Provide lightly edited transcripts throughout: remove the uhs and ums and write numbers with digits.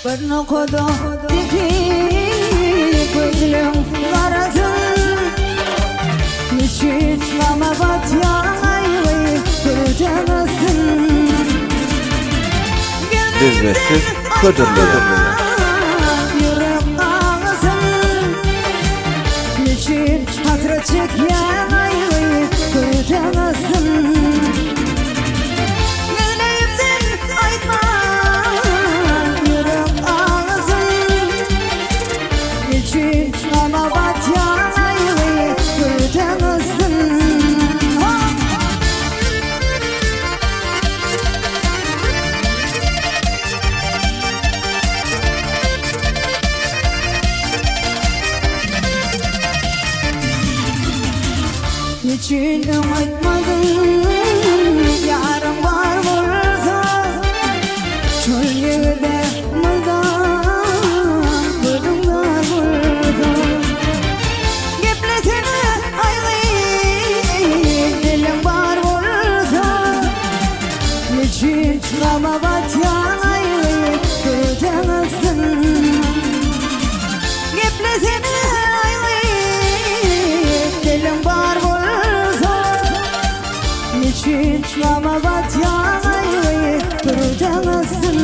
Bir nokoda dikip gözlüm karasın. Niçin lama batyan ayvayı kırcanasın. Düzmesiz Kıdırlı. Yürek ağasın. Niçin hatırı çekyen ayvayı kırcanasın. Niçin aytmadın yarım var burada çölgede mıdan bölümler burada Geplesene aylayın dilim var burada Niçin çıkama batyan aylayın kırcanasın Geplesene aylayın dilim var burada Niçin çıkama batyan ayvayı kırcanasın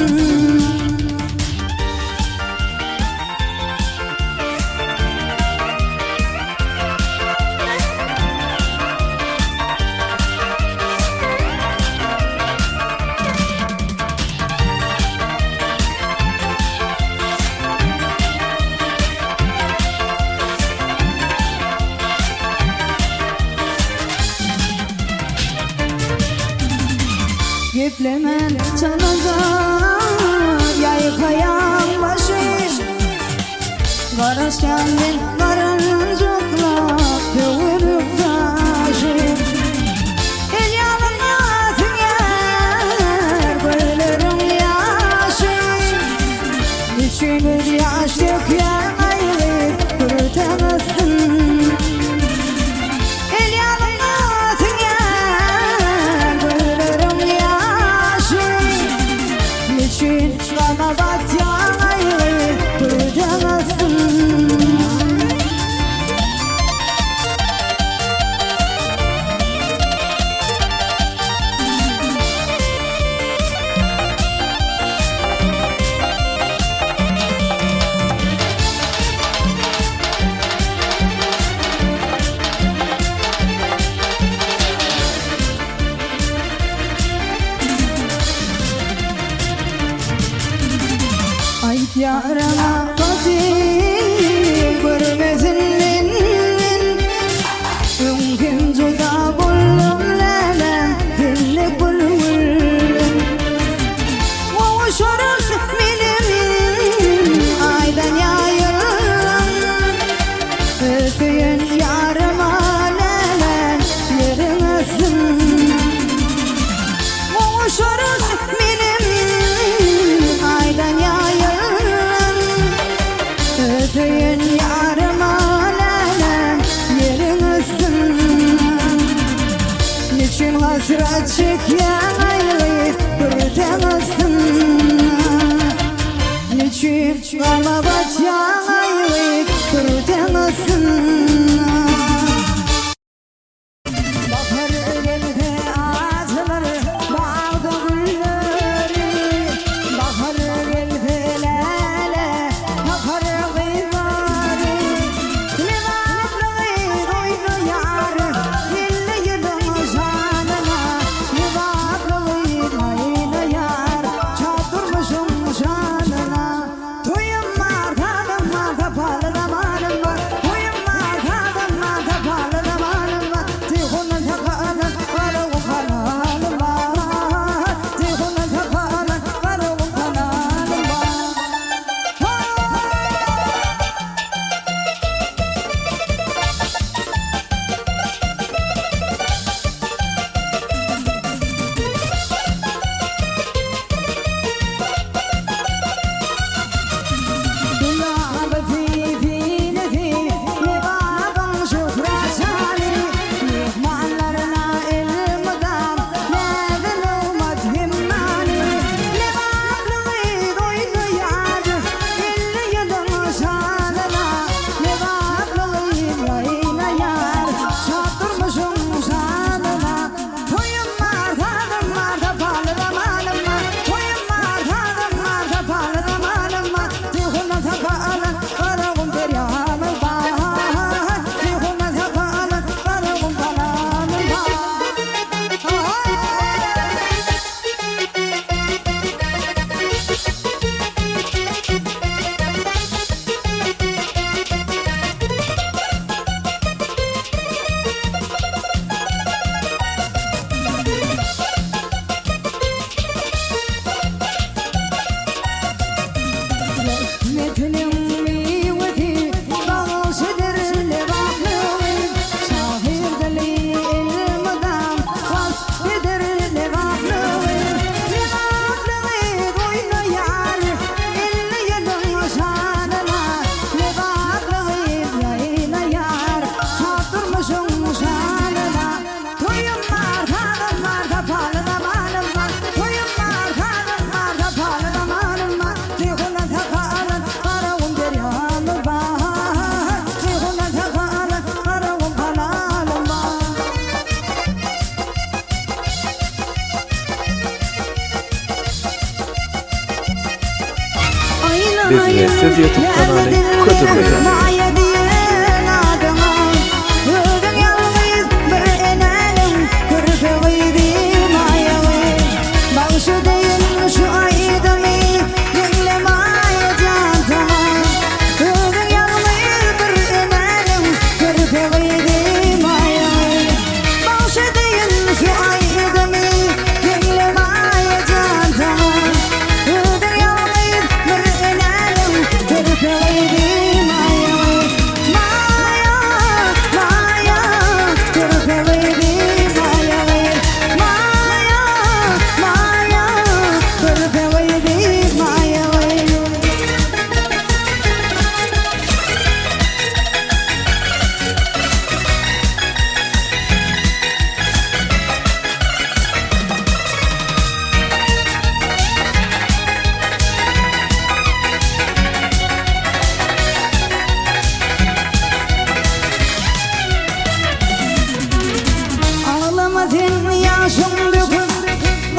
Geplemen çalacak yaykayan başı Karaşkanın karancıklap dövürüp taşı El yanına tünger bölürüm yaşı Niçin bir yaş dökyen ayrı kurtamazsın El yanına tünger bölürüm Niçin çıkama batyan ayrı kırcanasın Ayt yarama katil görmesin benim Mümkün juda buldum lelen dillik bulmulum Ovuşuruz benim aydan yayılan Öpüyün yarama lelen yerin ısın Ovuşuruz benim aydan yayılan Öpüyün yarıma lelen yerin ısın Niçin hasret çekyen ayrıyı kırtamazsın Niçin çıkama batyan ayrıyı kırtamazsın Bakar gelse ağaçları bağda gülleri Bakar gelse lale bakar kıyları Limanlı oyunu yarı dilli yılın şanına Limanlı oyunu yar çatırmışım şanına Duyma Metinim miyveti bağışıdır levaklığı Şahir deli ilmidam Vas yedir levaklığı Levaklığı boynu yar İlli yılın şanına Levaklığı yayına yar Çatırmışın şanına Toyum var, hanım var da palıda malım var Toyum var, hanım var da palıda malım var Cihuna takalın, karavun deryanı var Cihuna takalın, karavun kalalım var Ücretsiz YouTube kanalı Kıdırlayan. Ağlamadın yaşım dökün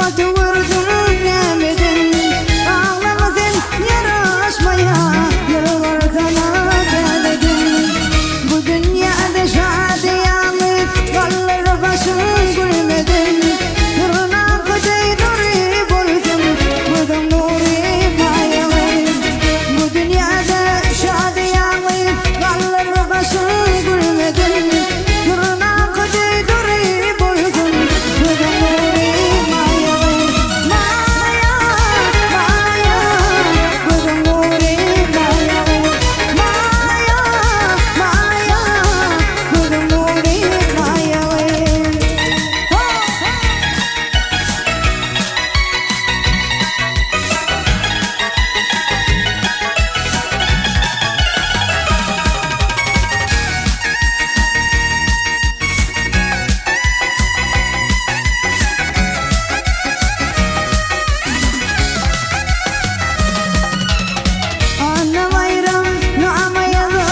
Kaçı vurdun yemedin Ağlamadın yaraşmaya Yıllar sana geldin Bu dünyada şadiyanı Kalları başın gülmedin Nuruna kocayı nuri buldun Buldum nuri mayalı Bu dünyada şadiyanı Kalları başın gülmedin Nuruna kocayı nuri buldun Buldum nuri mayalı Maya, maya Buldum nuri mayalı Maya, maya Buldum nuri mayalı Annem ayram nuamayalı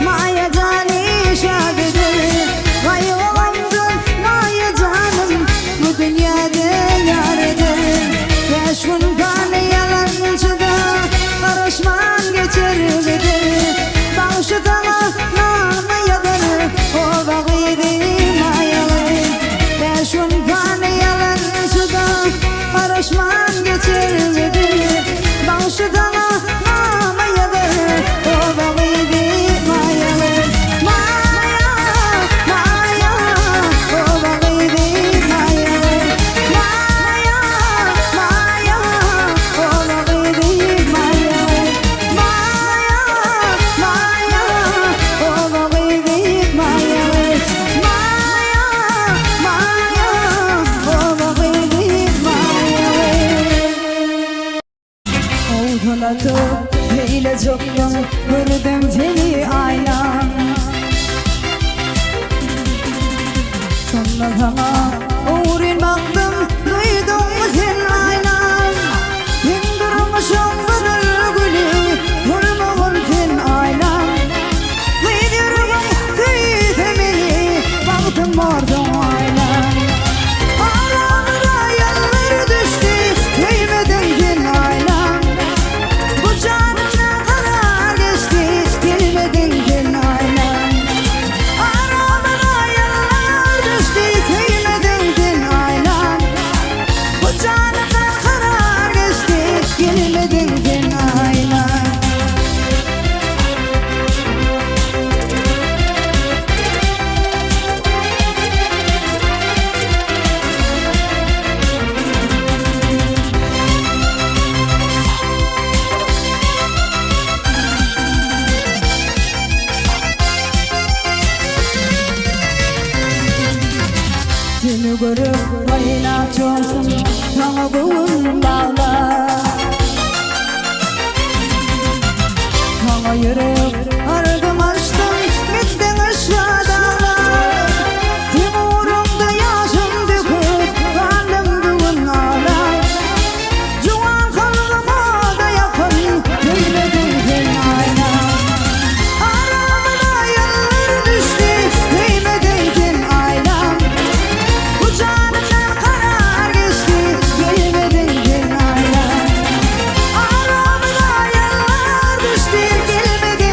Maya cani şagidir Vay olamdın Maya canım Bu dünyada yarıdır 5 gün kanı yalancıda Karışman geçirgidir Bağışıdana namayadır O bağıydı mayalı 5 gün kanı yalancıda Karışman geçirgidir Bağışıdana namayadır O bağıydı mayalı Maya, maya O bağıydı mayalı Maya, maya O bağıydı mayalı Maya, maya O bağıydı mayalı Maya, maya O bağıydı mayalı Avutulatıp neyle çoktum Gördüm seni aynan Sonra sana uğrun baktım Duydum mu sen aynan Yındırmışım gönül gülü Vurmağın sen aynan Duydurgun tüytemeli Baktım vardım aynan Ağlamına yanları düştü Tüymedin sen aynan Bu canına kadar geçti Bilmedin sen aynan Aramına yanlar düştü Tüymedin sen aynan Bu canına Ama yürek ardım açtım gittin aşağıda. Timurumda yaşım döküp kaldım bugün ağlar. Juan kalbıma da yakın tüyledin sen ayna. Aramına yıllar düştü değmedin sen ayna. Bu canımdan karar geçti gelmedin sen ayna. Aramına yıllar düştü gelmedin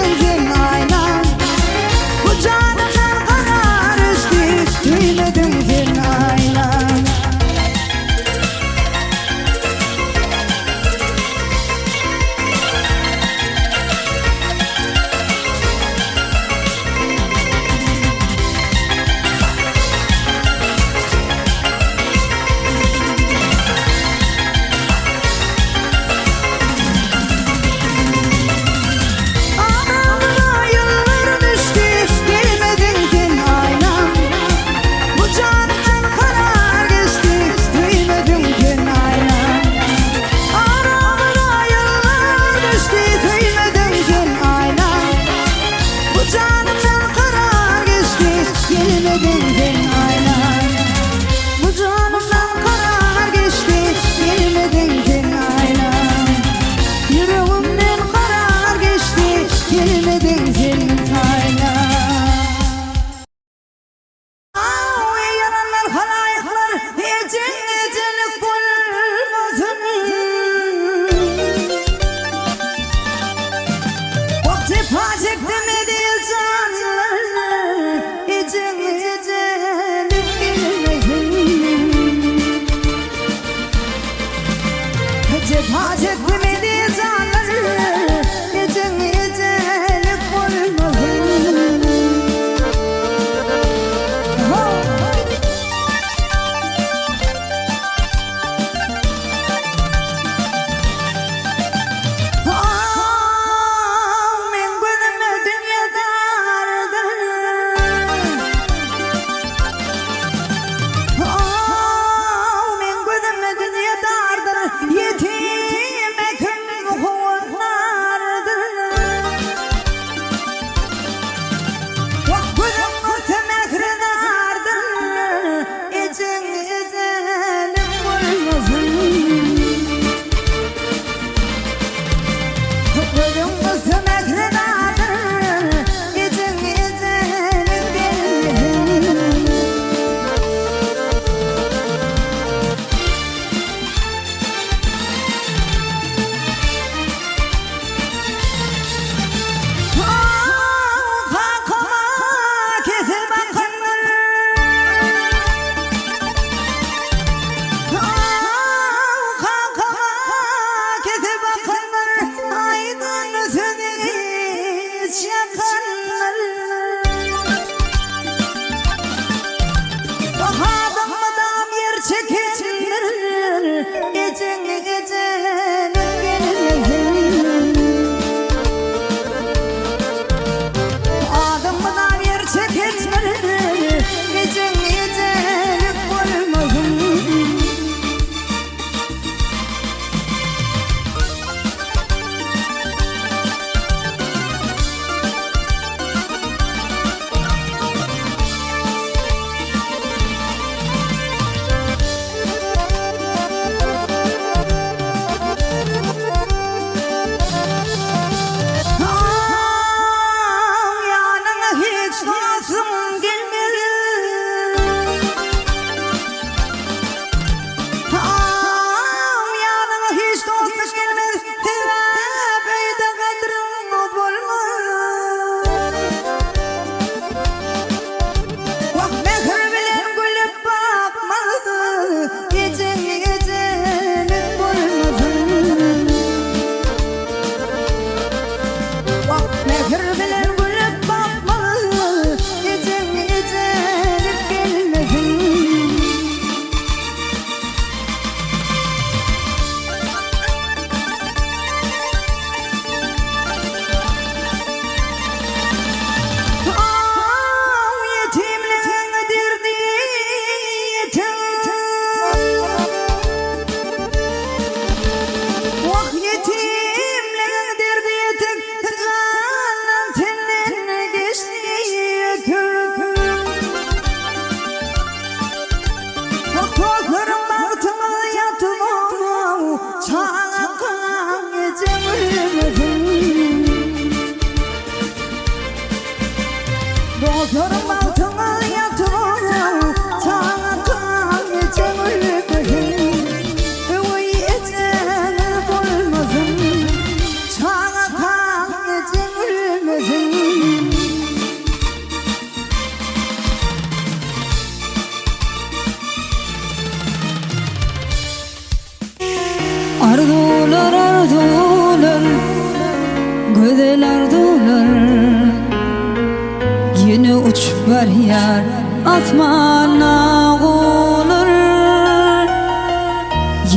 güç var yar asmana olur.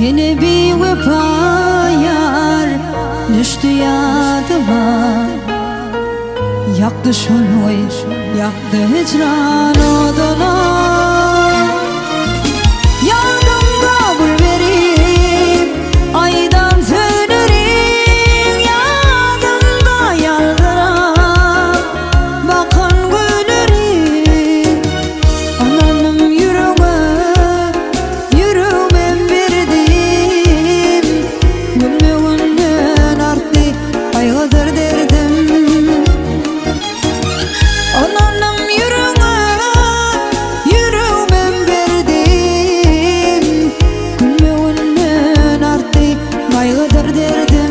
Yine bir vefa yar düştü yadıma. Yaktı şunu, yaktı hicran odunu. Yardımda gül verip aydan söylerim. Yardımda yaldıram bakan güllerim. Ananım yüreğime verdim. Gülmüğünden arttı kaygıdır derdim. Ananım yüreğime verdim. Gülmüğünden arttı kaygıdır derdim.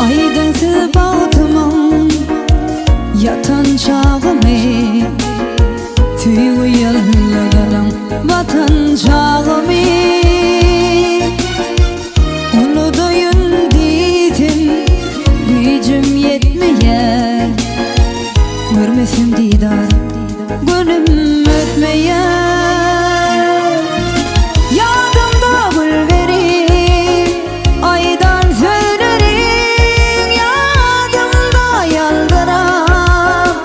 Aydın sıfatımın yatan çağımı, tüyü yalınlığının batan çağımı. Onu doyun dedim, gücüm yetmeye. Görmesin didar, gönlüm ötmeye. Yardımda gül verip aydan söylerim. Yardımda yaldıram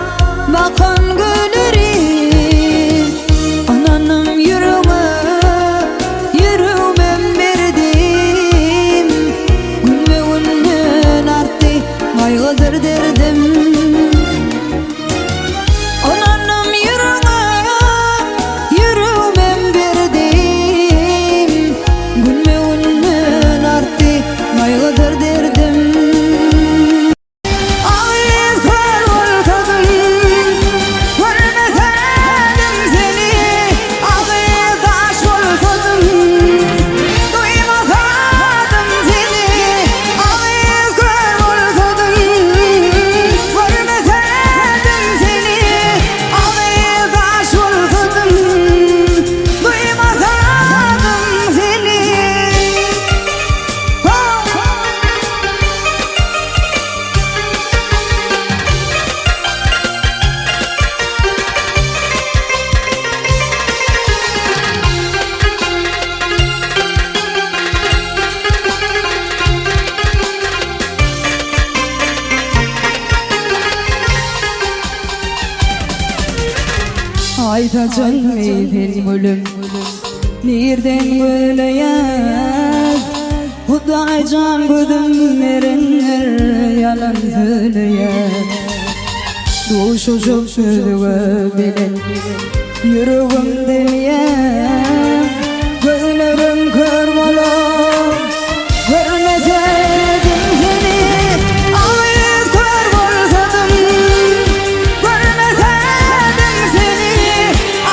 bakan güllerim. Ananım yüreğime verdim. Gülmüğünden arttı kaygıdır derdim. Ananım yüreğime verdim. Gülmüğünden arttı kaygıdır derdim. Ağız kör ortadım, görmesedim seni. Ağız taş ortadım, duymasadım seni. Ağız kör ortadım, görmesedim seni. Ağız taş ortadım, duymasadım seni. Aytacan benim ölüm nereden böyleyem? Huday can gözüm erenler yalan söyleyem. Duşu çok sözüge bilen yüreğim demeyem. Gözlerim kör olur, görmesedim seni. Ağız kör olsadım, görmesedim seni.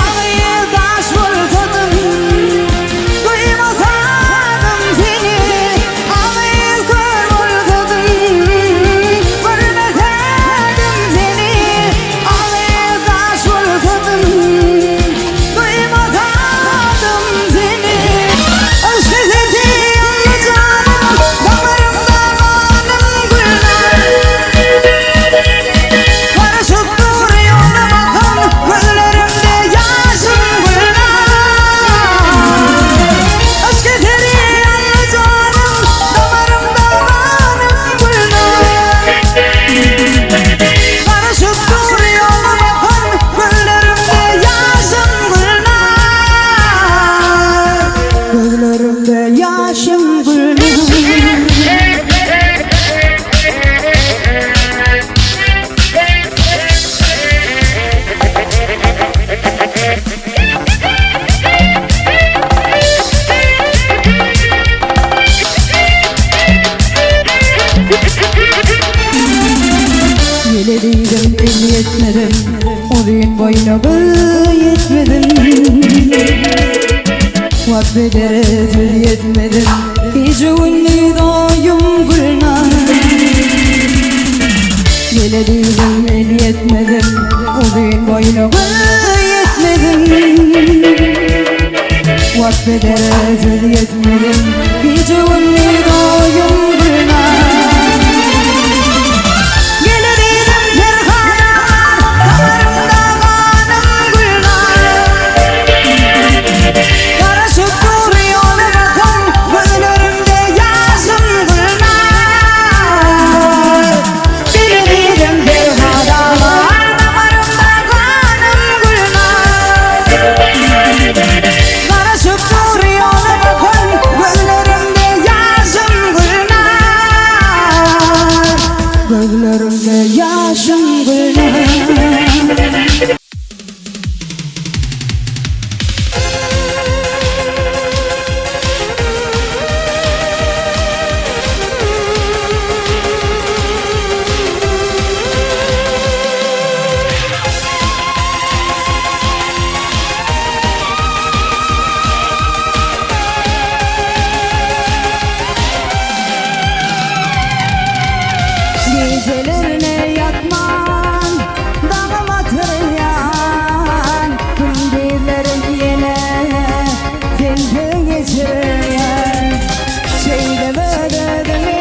Ağız taş olsadım, duymasadım seni. Ağız kör olsadım, görmesedim seni. Ağız taş olsadım, duymasadım seni. Özledi yanlı canım, damarımda kanım güller. Karışıp duruyor bakan gözlerimde yaşım güller. Özledi yanlı canım, damarımda kanım güller. Karışıp duruyor bakan gözlerimde yaşım güller. Gözlerimde yaşım güller. Yelediydim el yetmedim, o düğün boyuna yetmedim. Vabbedere tül yetmedim İyice ünlü doyum gülnar Yele değilim el yetmedim O düğün boyuna yetmedim Vabbedere tül yetmedim İyice ünlü doyum gülnar Gözlerimde yaşım gülnar Gecelerine yatman Dağıma tıryan Gündüzlerin yine Zilfi geçiriyor Şeyde bödödümü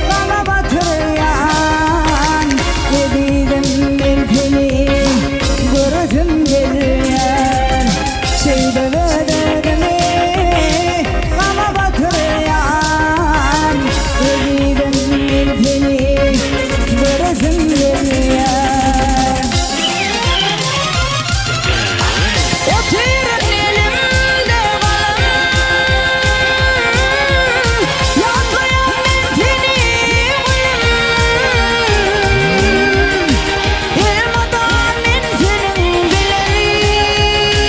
Bana batıryan Yediydim milkini Görüzüm geliyor Şeyde bödödümü Bana batıryan Yediydim milkini Görüzüm geliyor Oturun elimde balım Yanmayan milkini Elmadan milkinin bileğim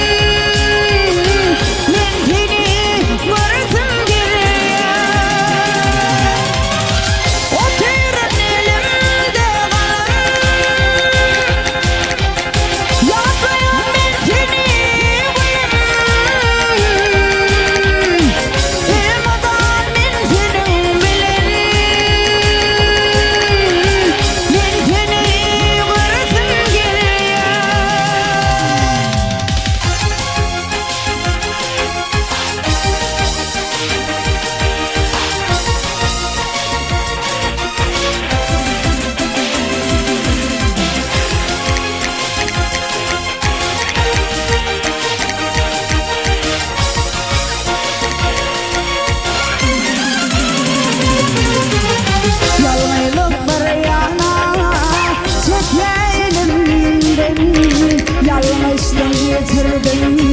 Milkini görüzüm geliyor Oturun elimde balım Yanmayan milkini Elmadan milkinin bileğim Milkini görüzüm geliyor Yalmaylık bir yana Çekme elimden Yalmışlığın getirdim